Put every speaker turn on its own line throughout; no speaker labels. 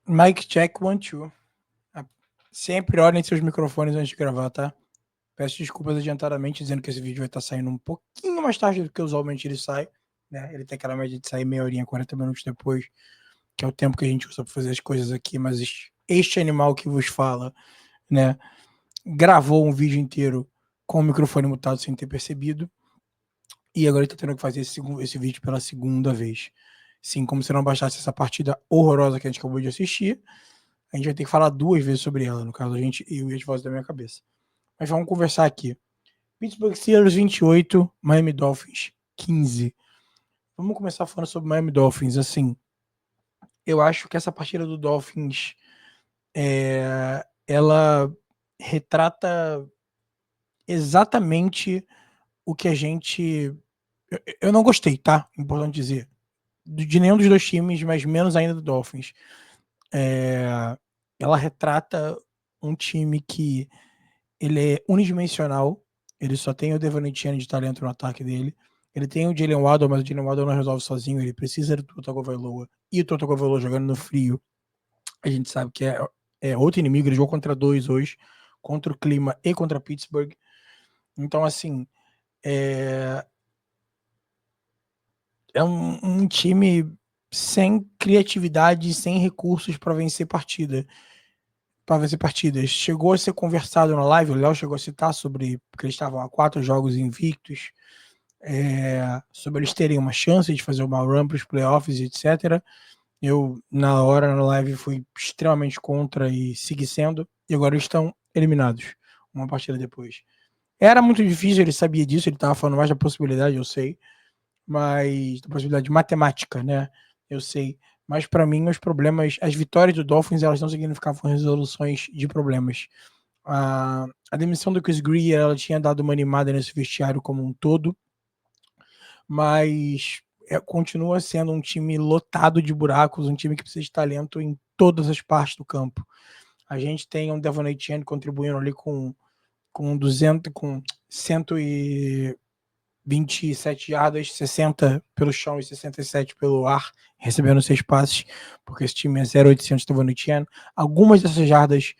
Mic check, 1, 2. Sempre olhem seus microfones antes de gravar, tá? Peço desculpas adiantadamente, dizendo que esse vídeo vai estar saindo um pouquinho mais tarde do que usualmente ele sai, né? Ele tem aquela média de sair meia horinha, 40 minutos depois, que é o tempo que a gente usa para fazer as coisas aqui, mas este animal que vos fala, né, gravou um vídeo inteiro com o microfone mutado sem ter percebido, e agora ele tá tendo que fazer esse vídeo pela segunda vez. Sim, como se não bastasse essa partida horrorosa que a gente acabou de assistir, a gente vai ter que falar duas vezes sobre ela, no caso, eu e as vozes da minha cabeça. Mas vamos conversar aqui. Pittsburgh Steelers 28, Miami Dolphins 15. Vamos começar falando sobre Miami Dolphins. Assim, eu acho que essa partida do Dolphins ela retrata exatamente o que a gente. Eu não gostei, tá? Importante dizer. De nenhum dos dois times, mas menos ainda do Dolphins. Ela retrata um time que ele é unidimensional, ele só tem o Devon Etienne de talento no ataque dele. Ele tem o Jalen Waddle, mas o Jalen Waddle não resolve sozinho, ele precisa do Tua Tagovailoa. E o Tua Tagovailoa jogando no frio, a gente sabe que é outro inimigo, ele jogou contra dois hoje, contra o clima e contra Pittsburgh. Então, assim, é um time sem criatividade, sem recursos para vencer partida. Para vencer partidas. Chegou a ser conversado na live, o Léo chegou a citar sobre que eles estavam a 4 jogos invictos, sobre eles terem uma chance de fazer uma run para os playoffs, etc. Eu, na hora, na live, fui extremamente contra e segui sendo, e agora eles estão eliminados, uma partida depois. Era muito difícil, ele sabia disso, ele estava falando mais da possibilidade, eu sei, mas da possibilidade matemática, né? Eu sei. Mas para mim, os problemas, as vitórias do Dolphins, elas não significavam resoluções de problemas. A demissão do Chris Greer, ela tinha dado uma animada nesse vestiário como um todo, mas continua sendo um time lotado de buracos, um time que precisa de talento em todas as partes do campo. A gente tem um Devon Etienne contribuindo ali com 127 jardas, 60 pelo chão e 67 pelo ar, recebendo 6 passes, porque esse time é 0,800 Devon Etienne. Algumas dessas jardas,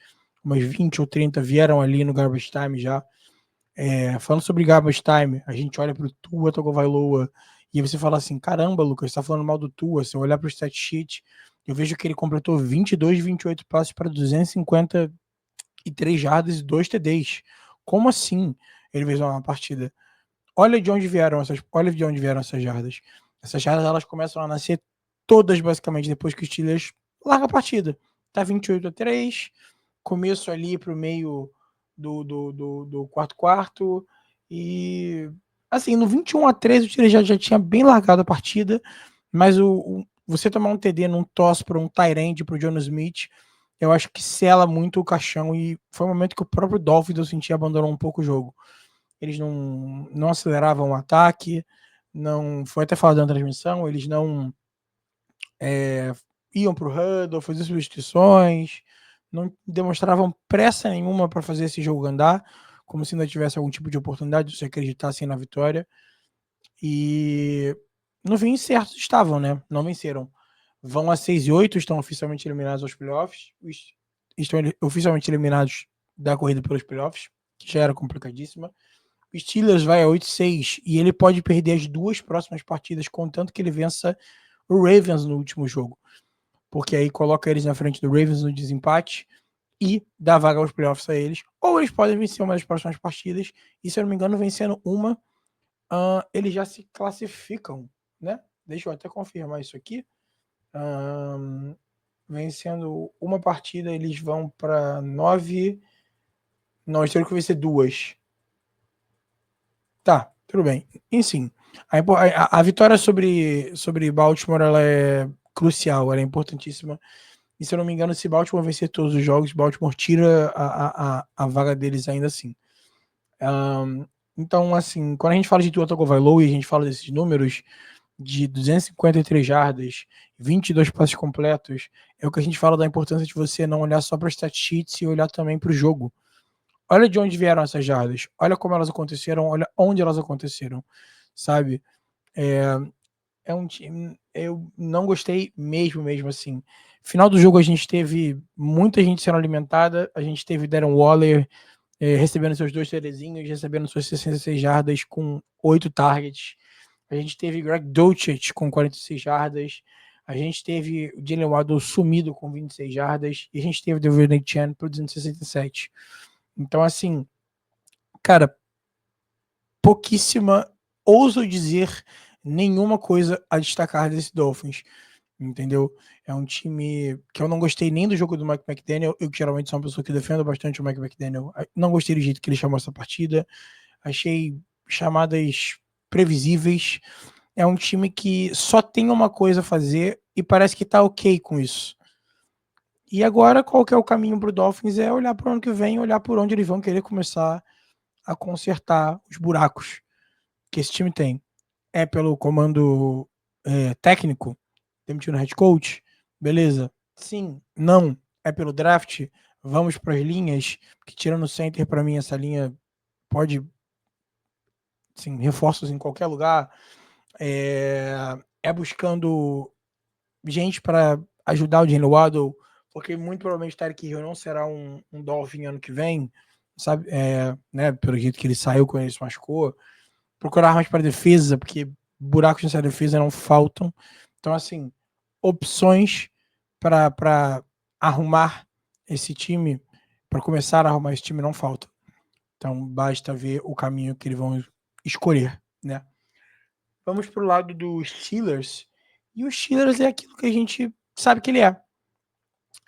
umas 20 ou 30, vieram ali no garbage time já. Falando sobre garbage time, a gente olha para o Tua Tagovailoa e você fala assim, caramba, Lucas, você tá falando mal do Tua. Se eu olhar para o stat sheet, eu vejo que ele completou 22, 28 passes para 253 jardas e 2 TDs. Como assim ele fez uma partida? Olha de onde vieram essas jardas. Essas jardas, elas começam a nascer todas basicamente depois que o Steelers larga a partida. Tá 28-3, começo ali pro meio do quarto e assim, no 21-13 o Steelers já tinha bem largado a partida, mas você tomar um TD num toss para um tight end pro John Smith, eu acho que sela muito o caixão e foi um momento que o próprio Dolphins eu senti abandonou um pouco o jogo. Eles não aceleravam o ataque, não foi até falado na transmissão, eles não iam para o huddle, faziam substituições, não demonstravam pressa nenhuma para fazer esse jogo andar, como se ainda tivesse algum tipo de oportunidade de se acreditassem na vitória. E no fim, certos estavam, né? Não venceram. Vão a 6-8, estão oficialmente eliminados aos playoffs, estão oficialmente eliminados da corrida pelos playoffs, que já era complicadíssima. O Steelers vai a 8-6 e ele pode perder as duas próximas partidas, contanto que ele vença o Ravens no último jogo. Porque aí coloca eles na frente do Ravens no desempate e dá vaga aos playoffs a eles. Ou eles podem vencer uma das próximas partidas e, se eu não me engano, vencendo uma, eles já se classificam, né? Deixa eu até confirmar isso aqui. Vencendo uma partida, eles vão para 9. Não, eles teriam que vencer duas. Tá, tudo bem. Enfim, a vitória sobre Baltimore ela é crucial, ela é importantíssima. E se eu não me engano, se Baltimore vencer todos os jogos, Baltimore tira a vaga deles ainda assim. Então, assim, quando a gente fala de Tua Tagovailoa e a gente fala desses números de 253 jardas, 22 passes completos, é o que a gente fala da importância de você não olhar só para os stat sheets e olhar também para o jogo. Olha de onde vieram essas jardas, olha como elas aconteceram, olha onde elas aconteceram, sabe? é um time. Eu não gostei mesmo assim. Final do jogo a gente teve muita gente sendo alimentada, a gente teve Darren Waller recebendo seus 2 telezinhos, recebendo suas 66 jardas com 8 targets. A gente teve Greg Dulcich com 46 jardas. A gente teve o Jalen Waddle sumido com 26 jardas. E a gente teve o De'Von Chan produzindo 67. Então, assim, cara, pouquíssima, ouso dizer, nenhuma coisa a destacar desse Dolphins. Entendeu? É um time que eu não gostei nem do jogo do Mike McDaniel. Eu que geralmente sou uma pessoa que defendo bastante o Mike McDaniel. Não gostei do jeito que ele chamou essa partida. Achei chamadas previsíveis. É um time que só tem uma coisa a fazer e parece que tá ok com isso. E agora, qual que é o caminho pro Dolphins? É olhar para o ano que vem, olhar por onde eles vão querer começar a consertar os buracos que esse time tem. É pelo comando técnico, demitindo o head coach, beleza? Sim, não. É pelo draft, vamos para as linhas, que tirando o center, para mim, essa linha pode, sim, reforços em qualquer lugar. É buscando gente para ajudar o Jalen Waddle, porque muito provavelmente o Tyreek Hill não será um Dolphin ano que vem, sabe? Né, pelo jeito que ele saiu quando ele se machucou. Procurar armas para defesa, porque buracos nessa defesa não faltam. Então, assim, opções para arrumar esse time, para começar a arrumar esse time, não faltam. Então, basta ver o caminho que eles vão escolher, né? Vamos para o lado dos Steelers. E os Steelers é aquilo que a gente sabe que ele é.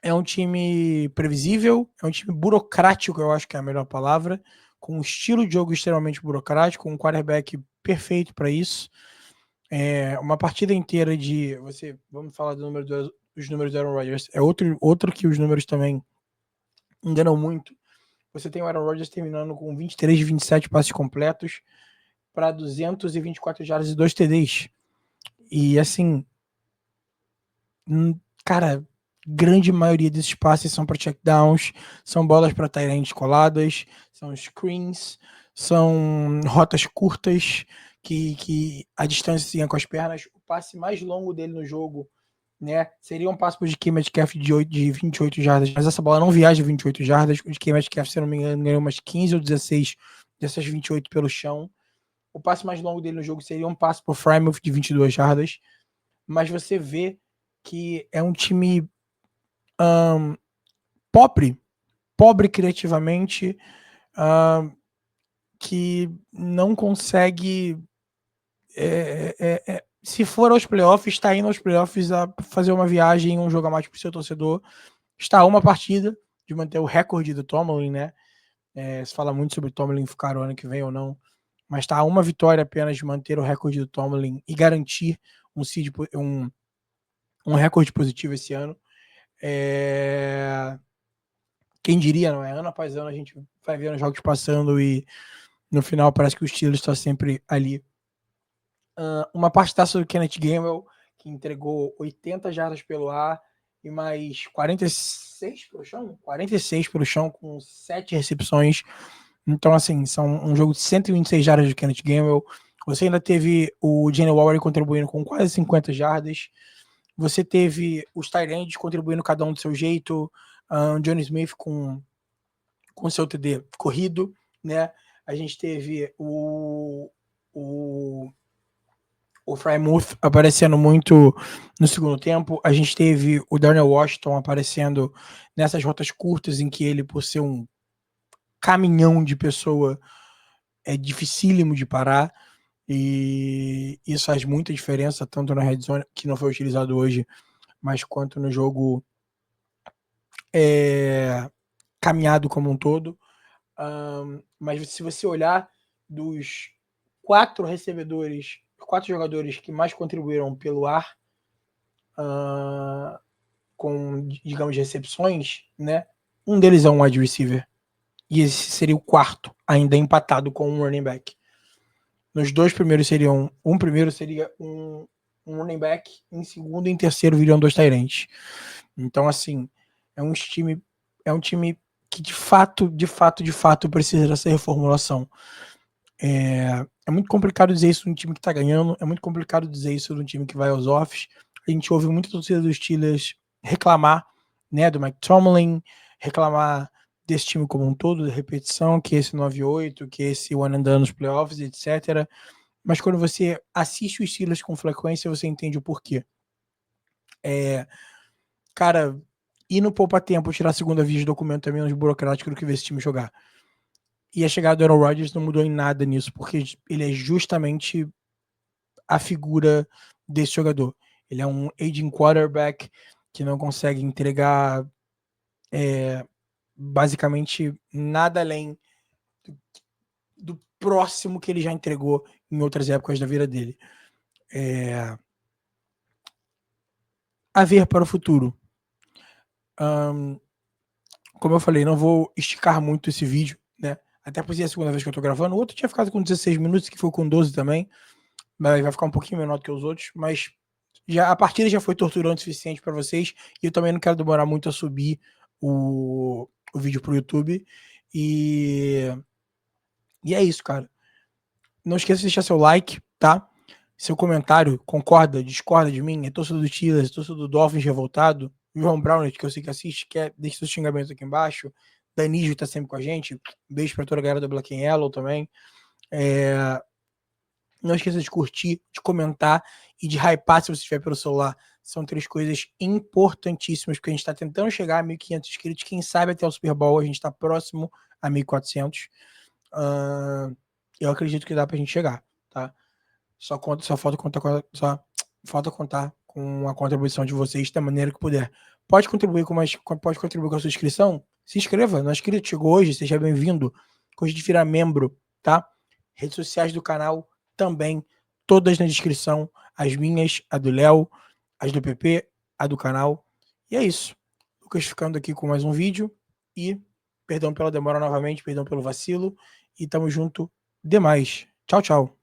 É um time previsível, é um time burocrático, eu acho que é a melhor palavra, com um estilo de jogo extremamente burocrático, com um quarterback perfeito para isso. Uma partida inteira de. Vamos falar dos números do Aaron Rodgers. É outro que os números também enganam muito. Você tem o Aaron Rodgers terminando com 23 de 27 passes completos para 224 jardas e 2 TDs. E assim, cara, grande maioria desses passes são para checkdowns, são bolas para tight ends coladas, são screens, são rotas curtas que a distância com as pernas. O passe mais longo dele no jogo, né, seria um passe pro DK Metcalf de 28 jardas, mas essa bola não viaja 28 jardas. O DK Metcalf, se não me engano, ganhou umas 15 ou 16 dessas 28 pelo chão. O passe mais longo dele no jogo seria um passe pro Frymouth de 22 jardas. Mas você vê que é um time pobre criativamente, que não consegue. Se for aos playoffs, está indo aos playoffs a fazer uma viagem, um jogo a mais para o seu torcedor. Está a uma partida de manter o recorde do Tomlin, né? Se fala muito sobre o Tomlin ficar o ano que vem ou não, mas está a uma vitória apenas de manter o recorde do Tomlin e garantir um recorde positivo esse ano. Quem diria, não é? Ano após ano a gente vai vendo os jogos passando e no final parece que o Steelers está sempre ali. Uma partidaça do Kenneth Gainwell, que entregou 80 jardas pelo ar e mais 46 pelo chão? 46 pelo chão, com 7 recepções. Então, assim, são um jogo de 126 jardas do Kenneth Gainwell. Você ainda teve o Jalen Waller contribuindo com quase 50 jardas. Você teve os tight ends contribuindo cada um do seu jeito. O Johnny Smith com seu TD corrido, né? A gente teve o Frymouth aparecendo muito no segundo tempo. A gente teve o Darnell Washington aparecendo nessas rotas curtas em que ele, por ser um caminhão de pessoa, é dificílimo de parar. E isso faz muita diferença, tanto na red zone, que não foi utilizado hoje, mas quanto no jogo caminhado como um todo. Mas se você olhar dos 4 recebedores, 4 jogadores que mais contribuíram pelo ar, com, digamos, recepções, né? Um deles é um wide receiver. E esse seria o quarto, ainda empatado com um running back. Nos dois primeiros seriam. Primeiro seria um running back, em segundo e em terceiro viriam 2 tight ends. Então, assim, é um time que de fato precisa dessa reformulação. É muito complicado dizer isso num time que tá ganhando, é muito complicado dizer isso num time que vai aos offs. A gente ouve muita torcida dos Steelers reclamar, né, do Mike Tomlin, reclamar desse time como um todo, da repetição, que esse 9-8, que esse one and done nos playoffs, etc. Mas quando você assiste os Steelers com frequência, você entende o porquê. Cara, ir no poupa-tempo, tirar a segunda via de documento é menos burocrático do que ver esse time jogar. E a chegada do Aaron Rodgers não mudou em nada nisso, porque ele é justamente a figura desse jogador. Ele é um aging quarterback que não consegue entregar basicamente nada além do próximo que ele já entregou em outras épocas da vida dele. A ver para o futuro. Como eu falei, não vou esticar muito esse vídeo, né? Até porque é a segunda vez que eu tô gravando. O outro tinha ficado com 16 minutos, que foi com 12 também. Mas vai ficar um pouquinho menor do que os outros. Mas a partida já foi torturante o suficiente para vocês. E eu também não quero demorar muito a subir o vídeo pro YouTube. E é isso, cara. Não esqueça de deixar seu like, tá? Seu comentário, concorda, discorda de mim, é torcedor do Steelers, torcedor do Dolphins revoltado, João Brown, que eu sei que assiste, deixa seus xingamentos aqui embaixo. Danígio tá sempre com a gente. Beijo pra toda a galera do Black and Yellow também. Não esqueça de curtir, de comentar e de hypar se você estiver pelo celular. São 3 coisas importantíssimas, porque a gente está tentando chegar a 1.500 inscritos. Quem sabe até o Super Bowl a gente está próximo a 1.400. Eu acredito que dá pra gente chegar, tá? Só falta contar com a contribuição de vocês da maneira que puder. Pode contribuir com a sua inscrição? Se inscreva, não é inscrito, chegou hoje, seja bem-vindo. Coisa de virar membro, tá? Redes sociais do canal também, todas na descrição. As minhas, a do Léo, as do PP, a do canal. E é isso. Lucas ficando aqui com mais um vídeo. E perdão pela demora novamente, perdão pelo vacilo. E tamo junto demais. Tchau, tchau.